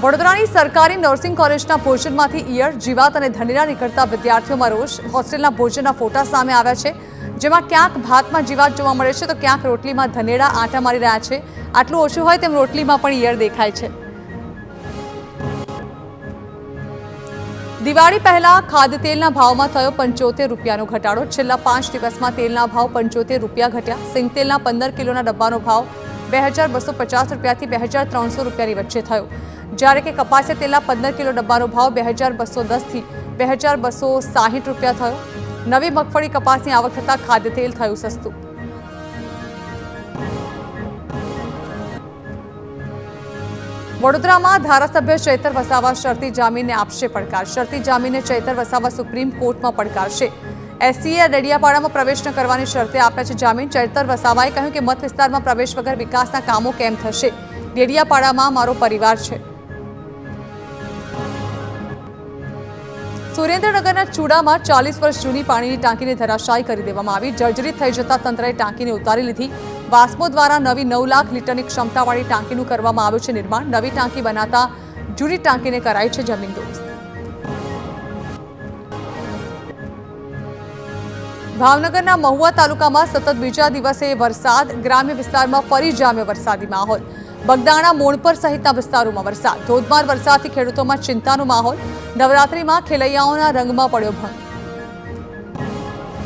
વડોદરાની સરકારી નર્સિંગ કોલેજના ભોજનમાંથી ઈયળ, જીવાત અને ધનેરા નીકળતા વિદ્યાર્થીઓમાં રોષ। હોસ્ટેલના ભોજનના ફોટા સામે આવ્યા છે, જેમાં ક્યાંક ભાતમાં જીવાત જોવા મળે છે તો ક્યાંક રોટલીમાં ધનેરા આંટા મારી રહ્યા છે। આટલું ઓછું હોય તેમ રોટલીમાં પણ ઈયળ દેખાય છે। દિવાળી પહેલા ખાદ્યતેલના ભાવમાં થયો 75 રૂપિયાનો ઘટાડો। છેલ્લા 5 દિવસમાં તેલના ભાવ 75 રૂપિયા ઘટ્યા। સિંગતેલના 15 કિલોના ડબ્બાનો ભાવ 2250 રૂપિયાથી 2300 રૂપિયાની વચ્ચે થયો, જ્યારે કે કપાસિયા તેલના 15 કિલો ડબ્બાનો ભાવ 2210 થી 2260 રૂપિયા થયો। નવી મગફળી કપાસની આવક થતાં ખાદ્યતેલ થયું સસ્તું। વડોદરામાં ધારાસભ્ય ચૈતર વસાવા શરતી જામીનને આપશે પડકાર। શરતી જામીનને ચૈતર વસાવા સુપ્રીમ કોર્ટમાં પડકારશે। એસસીએ ડેડિયાપાડામાં પ્રવેશ ન કરવાની શરતે આપ્યા છે જામીન। ચૈતર વસાવાએ કહ્યું કે મત વિસ્તારમાં પ્રવેશ વગર વિકાસના કામો કેમ થશે? ડેડિયાપાડામાં મારો પરિવાર છે। સુરેન્દ્રનગરના ચૂડામાં 40 વર્ષ જૂની પાણીની ટાંકીને ધરાશાયી કરી દેવામાં આવી। જર્જરિત થઈ જતા તંત્રએ ટાંકીને ઉતારી લીધી। વાસ્મો દ્વારા નવી 9 લાખ લીટરની ક્ષમતાવાળી ટાંકીનું કરવામાં આવ્યું છે નિર્માણ। નવી ટાંકી બનાવતા જૂની ટાંકીને કરાઈ છે જમીનદોસ્ત। ભાવનગરના મહુવા તાલુકામાં સતત બીજા દિવસે વરસાદ। ગ્રામ્ય વિસ્તારમાં ફરી જામ્યો વરસાદી માહોલ। બગદાણા, મોણપર સહિતના વિસ્તારોમાં વરસાદ। ધોધમાર વરસાદથી ખેડૂતોમાં ચિંતાનો માહોલ। નવરાત્રિમાં ખેલૈયાઓના રંગમાં પડ્યો ભંગ।